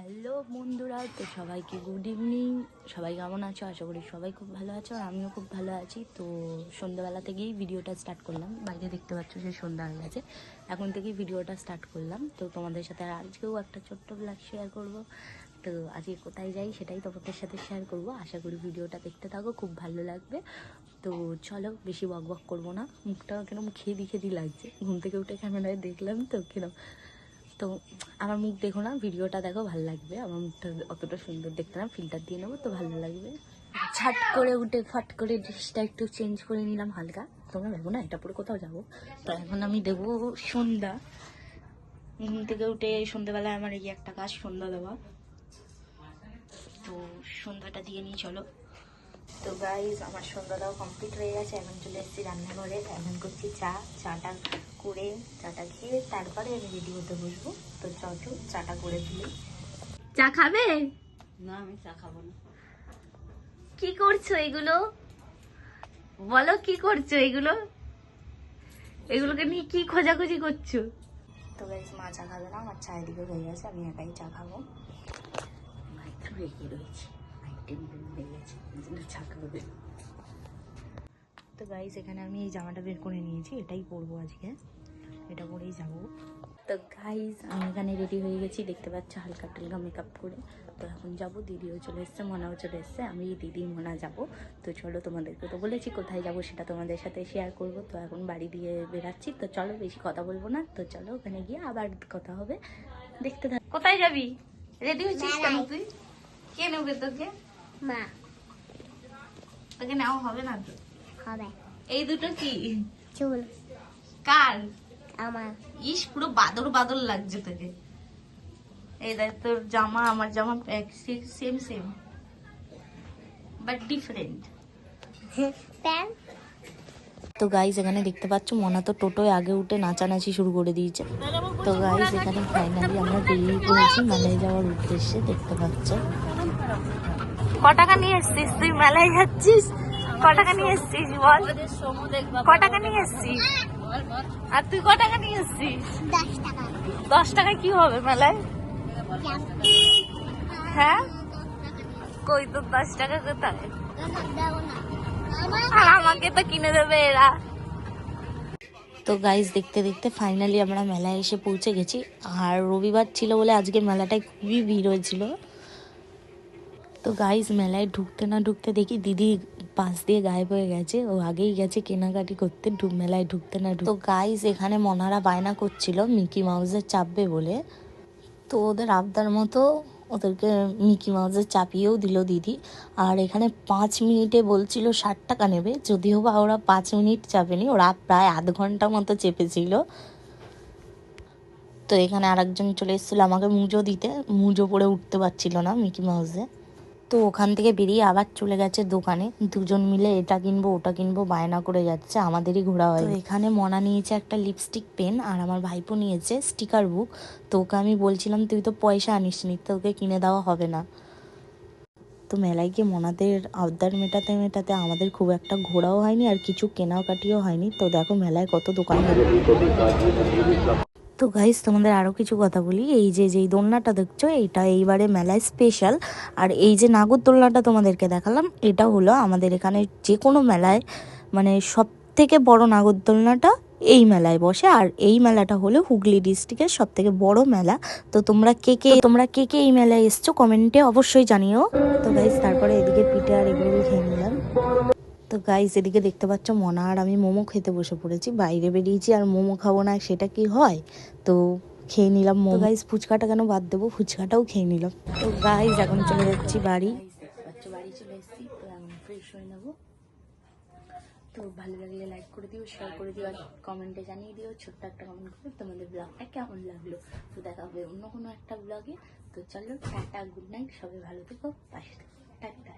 Hello বন্ধুরা, তো সবাইকে গুড ইভিনিং। সবাই কেমন আছো? আশা করি সবাই খুব ভালো আছো, আর আমিও খুব ভালো আছি। তো সন্ধ্যাবেলা থেকেই ভিডিওটা স্টার্ট করলাম। বাইরে দেখতে পাচ্ছ যে সন্ধ্যা হয়ে গেছে, এখন থেকেই ভিডিওটা স্টার্ট করলাম। তো তোমাদের সাথে আজকেও একটা ছোট্ট ব্লগ শেয়ার করব। তো আজকে কোথায় যাই সেটাই তোমাদের সাথে শেয়ার করব। আশা করি ভিডিওটা দেখতে থাকো, খুব ভালো লাগবে। তো চলো, বেশি বক বক করবো না। মুখটা কেন খেদি খেদি লাগছে, ঘুম থেকে উঠে ক্যামেরায় দেখলাম তো কেন। তো আমার মুখ দেখো না, ভিডিওটা দেখো, ভালো লাগবে। আমার মুখটা অতটা সুন্দর দেখতে না, ফিল্টার দিয়ে নেবো তো ভালো লাগবে। ছাট করে উঠে ফট করে ড্রেসটা একটু চেঞ্জ করে নিলাম হালকা। তোমরা ভেবো না এটা পরে কোথাও যাবো। তো এখন আমি দেবো সন্ধ্যা। ঘুম থেকে উঠে সন্ধ্যাবেলায় আমার এই একটা কাজ, সন্ধ্যা দেওয়া। তো সন্ধ্যাটা দিয়ে নিই চলো। তো গাইজ, আমার সন্ধ্যা দেওয়া কমপ্লিট হয়ে গেছে। এখন চলে এসেছি রান্নাঘরে, এখন করছি চাটা করে, চাটা খেয়ে তারপরে আমি রেডি হতে বসবো। তো চলো চাটা করে দিই। চা খাবে না? আমি চা খাবো না। কি করছো এগুলো? বলো কি করছো এগুলো? এগুলোকে নিয়ে কি খোঁজাখুঁজি করছো? তো গাইজ, মা চা খাবে না, আমার চা এদিকে হয়ে গেছে, আমি একাই চা খাবো। একটু রেখে রয়েছি, হয়ে গেছে, চা খাবে। তো গাইস, এখানে আমি এই জামাটা বের করে নিয়েছি, এটাই পরবো আজকে, এটা পরেই যাবো। তো গাইস, আমি এখানে রেডি হয়ে গেছি, দেখতে পাচ্ছ হালকা টালকা মেকআপ করে। তো এখন যাবো, দিদিও চলে এসছে, মনাও চলে এসছে, আমি দিদি মনা যাব। তো চলো, তোমাদেরকে তো বলেছি কোথায় যাব সেটা তোমাদের সাথে শেয়ার করব। তো এখন বাড়ি দিয়ে বেরাচ্ছি, তো চলো বেশি কথা বলবো না। তো চলো ওখানে গিয়ে আবার কথা হবে, দেখতে থাক। কোথায় যাবি? রেডি হচ্ছিস কেন তুই? কে নেবে তোকে? মা। তোকে নেওয়া হবে না তো? হবে। এই দুটো কি চুল? কার? আমার। ইস, পুরো বাদর বাদর লাগছে তোকে। এই দেখ, তোর জামা আমার জামা সেম সেম বাট ডিফারেন্ট। তো গাইজ, এখানে দেখতে পাচ্ছ মনা তো টোটোয় আগে উঠে নাচানাচি শুরু করে দিয়েছে। তো গাইজ, এখানে ফাইনালি আমরা বেরিয়ে পড়েছি মেলায় যাওয়ার উদ্দেশ্যে, দেখতে পাচ্ছ। ক টাকা নিয়ে এসছিস তুই? মেলায় যাচ্ছিস, ক টাকা নিয়ে এসছিস বল? ক টাকা নিয়ে এসছিস? আর তুই ক টাকা নিয়ে এসছিস? 10 টাকা। 10 টাকায় কি হবে মেলায়? হ্যাঁ, কই তো 10 টাকা কোথায়? আর আমাকে তো কিনে দেবে এরা। তো গাইজ, দেখতে দেখতে ফাইনালি আমরা মেলায় এসে পৌঁছে গেছি। আর রবিবার ছিল বলে আজকে মেলাটায় খুবই ভিড় হয়েছিল। তো গাইজ, মেলায় ঢুকতে না ঢুকতে দেখি দিদি পাশ দিয়ে গায়েব হয়ে গেছে। ও আগেই গেছে কেনাকাটি করতে, মেলায় ঢুকতে না ঢুকতে। তো গাইজ, এখানে মনারা বায়না করছিল মিকি মাউসের চাপবে বলে। তো ওদের আবদার মতো ওদেরকে মিকি মাউসের চাপিয়েও দিল দিদি। আর এখানে 5 মিনিটে বলছিল 60 টাকা নেবে, যদিও বা ওরা 5 মিনিট চাপেনি, ওরা প্রায় আধ ঘন্টা মতো চেপেছিল। তো এখানে আরেকজন চলে এসেছিলো আমাকে মুজো দিতে, মুজো পরে উঠতে পারছিল না মিকি মাউসে। তো ওখান থেকে বেরিয়ে আবার চলে গেছে দোকানে, দুজন মিলে এটা কিনবো ওটা কিনবো বায়না করে যাচ্ছে, আমাদেরই ঘোরা হয়। তো এখানে মনা নিয়েছে একটা লিপস্টিক পেন, আর আমার ভাইপো নিয়েছে স্টিকার বুক। তো ওকে আমি বলছিলাম তুই তো পয়সা আনিস নি, তো ওকে কিনে দেওয়া হবে না। তো মেলায় গিয়ে মনাদের আবদার মেটাতে মেটাতে আমাদের খুব একটা ঘোরাও হয়নি আর কিছু কেনাকাটিও হয়নি। তো দেখো মেলায় কত দোকান। তো গাইস, তোমাদের আরও কিছু কথা বলি। এই যে যেই দোলনাটা দেখছো, এটা এইবারে মেলায় স্পেশাল। আর এই যে নাগরদোলনাটা তোমাদেরকে দেখালাম, এটা হলো আমাদের এখানে যে কোনো মেলায় মানে সব থেকে বড় নাগরদোলনাটা এই মেলায় বসে। আর এই মেলাটা হলো হুগলি ডিস্ট্রিক্টের সব থেকে বড় মেলা। তো তোমরা কে কে এই মেলায় এসছো কমেন্টে অবশ্যই জানিও। তো গাইস, তারপরে এদিকে পিঠে আর এগুলো খেয়ে নিলাম। তো গাইস, এদিকে দেখতে পাচ্ছ মনা আর আমি মোমো খেতে বসে পড়েছি। বাইরে বেরিয়েছি আর মোমো খাবো না সেটা কি হয়? তো খেয়ে নিলাম মোমো। গাইস, ফুচকাটা কেন বাদ দেবো, ফুচকাটাও খেয়ে নিলাম। তো গাইস, এখন চলে যাচ্ছি বাড়ি। বাড়ি চলে এসেছি, তো এখন ফ্রেশ হয়ে নেবো। তো ভালো লাগলে লাইক করে দিও, শেয়ার করে দিও, আর কমেন্টে জানিয়ে দিও, ছোট্ট একটা কমেন্ট করে তোমাদের ব্লগটা কেমন লাগলো। তো দেখা হবে অন্য কোনো একটা ব্লগে। তো চলো, টাটা, গুড নাইট, সবাই ভালো থেকো, পাশে থেকো, টাটা।